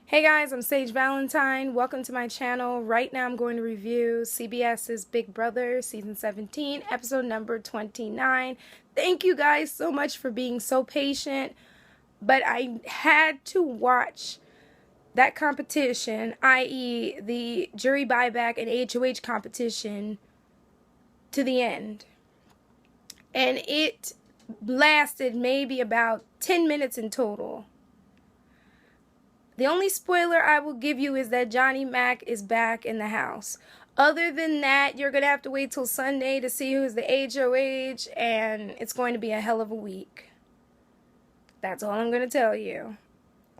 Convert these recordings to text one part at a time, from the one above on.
Hey guys, I'm Sage Valentine. Welcome to my channel. Right now I'm going to review CBS's Big Brother Season 17, episode number 29. Thank you guys so much for being so patient, but I had to watch that competition, i.e. the jury buyback and HOH competition, to the end. And it lasted maybe about 10 minutes in total. The only spoiler I will give you is that Johnny Mac is back in the house. Other than that, you're going to have to wait till Sunday to see who's the HOH, and it's going to be a hell of a week. That's all I'm going to tell you.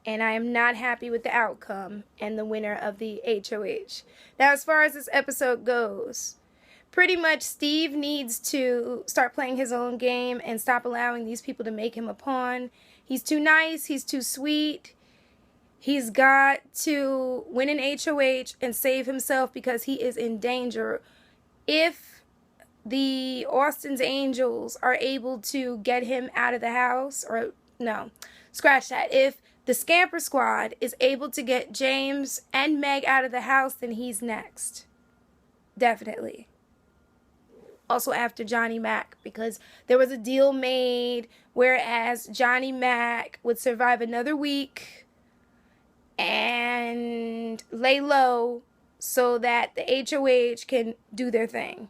And I am not happy with the outcome and the winner of the HOH. Now, as far as this episode goes, pretty much Steve needs to start playing his own game and stop allowing these people to make him a pawn. He's too nice. He's too sweet. He's got to win an HOH and save himself because he is in danger. If the Austin's Angels are able to get him out of the house, or no, scratch that. If the Scamper Squad is able to get James and Meg out of the house, then he's next. Definitely. Also after Johnny Mac, because there was a deal made whereas Johnny Mac would survive another week and lay low so that the HOH can do their thing.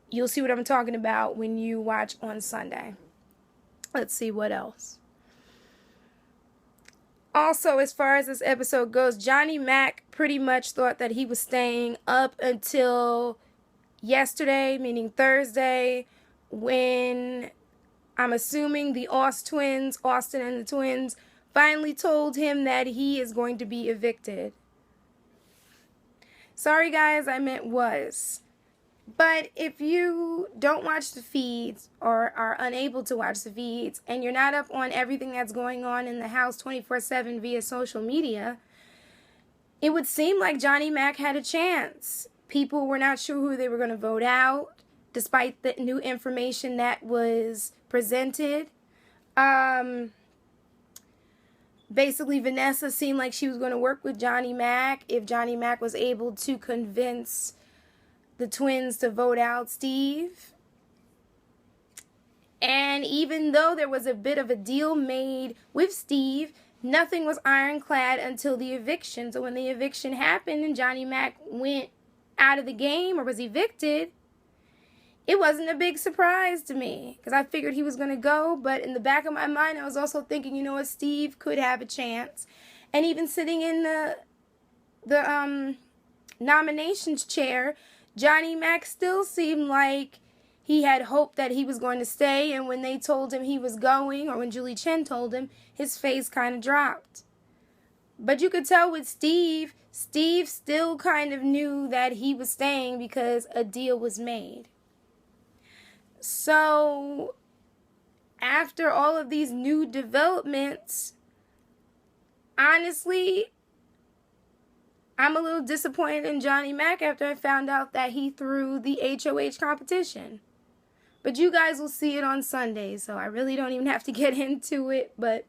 You'll see what I'm talking about when you watch on Sunday. Let's see what else. Also, as far as this episode goes, Johnny Mac pretty much thought that he was staying up until yesterday, meaning Thursday, when I'm assuming the Austin and the twins, finally told him that he is going to be evicted. Sorry guys, I meant was. But if you don't watch the feeds or are unable to watch the feeds and you're not up on everything that's going on in the house 24/7 via social media, it would seem like Johnny Mac had a chance. People were not sure who they were going to vote out despite the new information that was presented. Basically, Vanessa seemed like she was going to work with Johnny Mac if Johnny Mac was able to convince the twins to vote out Steve. And even though there was a bit of a deal made with Steve, nothing was ironclad until the eviction. So when the eviction happened and Johnny Mac went out of the game or was evicted, it wasn't a big surprise to me because I figured he was going to go. But in the back of my mind, I was also thinking, you know what, Steve could have a chance. And even sitting in the nominations chair, Johnny Mac still seemed like he had hoped that he was going to stay. And when they told him he was going, or when Julie Chen told him, his face kind of dropped. But you could tell with Steve still kind of knew that he was staying because a deal was made. So, after all of these new developments, honestly, I'm a little disappointed in Johnny Mac after I found out that he threw the HOH competition. But you guys will see it on Sunday, so I really don't even have to get into it, but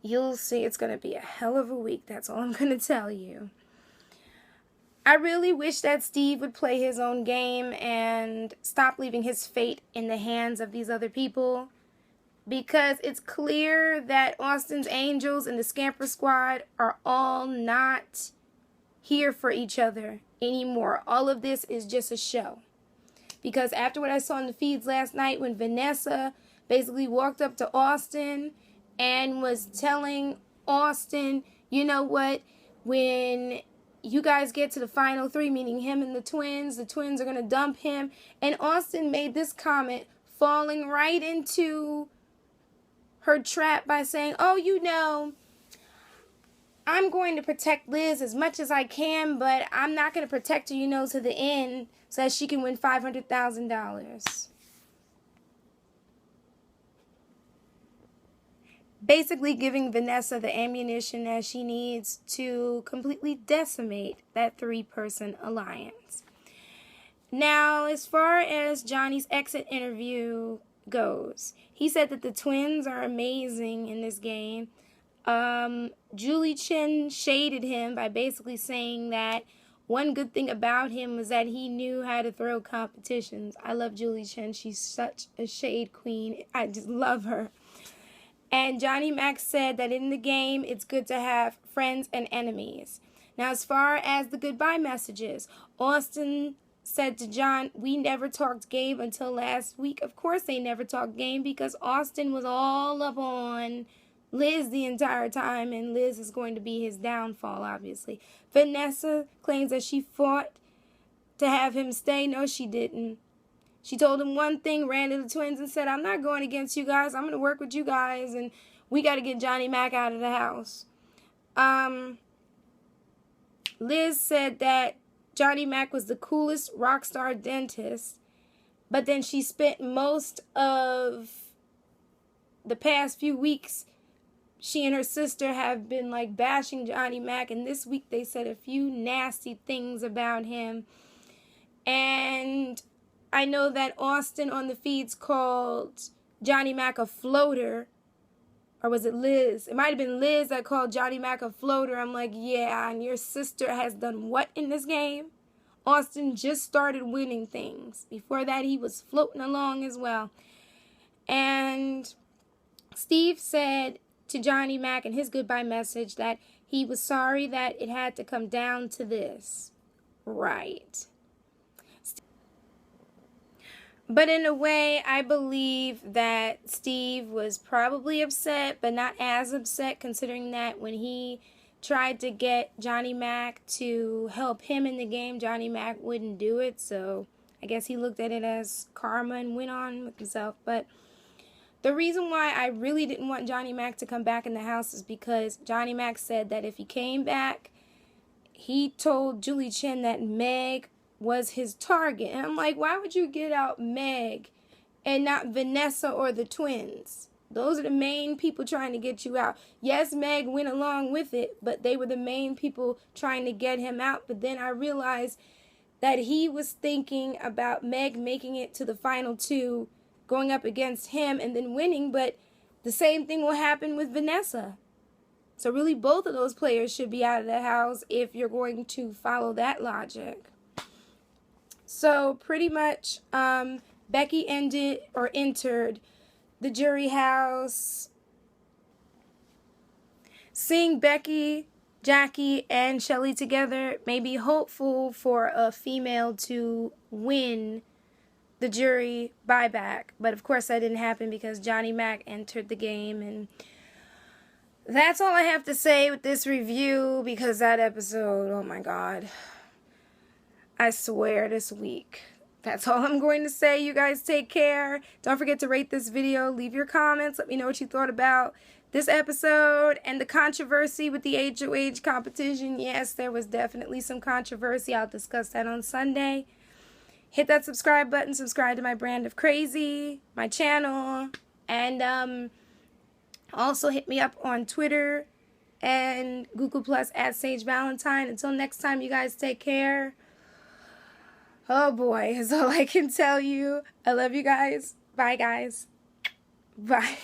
you'll see it's going to be a hell of a week. That's all I'm going to tell you. I really wish that Steve would play his own game and stop leaving his fate in the hands of these other people, because it's clear that Austin's Angels and the Scamper Squad are all not here for each other anymore. All of this is just a show. Because after what I saw in the feeds last night when Vanessa basically walked up to Austin and was telling Austin, you know what, when you guys get to the final three, meaning him and the twins are going to dump him. And Austin made this comment, falling right into her trap by saying, oh, you know, I'm going to protect Liz as much as I can, but I'm not going to protect her, you know, to the end so that she can win $500,000. Basically giving Vanessa the ammunition that she needs to completely decimate that three-person alliance. Now, as far as Johnny's exit interview goes, he said that the twins are amazing in this game. Julie Chen shaded him by basically saying that one good thing about him was that he knew how to throw competitions. I love Julie Chen. She's such a shade queen. I just love her. And Johnny Mac said that in the game, it's good to have friends and enemies. Now, as far as the goodbye messages, Austin said to John, we never talked game until last week. Of course they never talked game because Austin was all up on Liz the entire time, and Liz is going to be his downfall, obviously. Vanessa claims that she fought to have him stay. No, she didn't. She told him one thing, ran to the twins, and said, I'm not going against you guys. I'm going to work with you guys, and we got to get Johnny Mac out of the house. Liz said that Johnny Mac was the coolest rock star dentist, but then she spent most of the past few weeks, she and her sister have been like bashing Johnny Mac, and this week they said a few nasty things about him. And I know that Austin on the feeds called Johnny Mac a floater. Or was it Liz? It might have been Liz that called Johnny Mac a floater. I'm like, yeah, and your sister has done what in this game? Austin just started winning things. Before that, he was floating along as well. And Steve said to Johnny Mac in his goodbye message that he was sorry that it had to come down to this. Right. But in a way, I believe that Steve was probably upset, but not as upset, considering that when he tried to get Johnny Mac to help him in the game, Johnny Mac wouldn't do it. So I guess he looked at it as karma and went on with himself. But the reason why I really didn't want Johnny Mac to come back in the house is because Johnny Mac said that if he came back, he told Julie Chen that Meg was his target. And I'm like, why would you get out Meg and not Vanessa or the twins? Those are the main people trying to get you out. Yes, Meg went along with it, but they were the main people trying to get him out. But then I realized that he was thinking about Meg making it to the final two, going up against him and then winning. But the same thing will happen with Vanessa. So really both of those players should be out of the house if you're going to follow that logic. So pretty much Becky entered the jury house. Seeing Becky, Jackie, and Shelly together made me hopeful for a female to win the jury buyback. But of course that didn't happen because Johnny Mac entered the game. And that's all I have to say with this review because that episode, oh my God. I swear this week. That's all I'm going to say. You guys take care. Don't forget to rate this video. Leave your comments. Let me know what you thought about this episode and the controversy with the HOH competition. Yes, there was definitely some controversy. I'll discuss that on Sunday. Hit that subscribe button. Subscribe to my brand of crazy, my channel. And also hit me up on Twitter and Google Plus at Sage Valentine. Until next time, you guys take care. Oh boy, is all I can tell you. I love you guys. Bye, guys. Bye.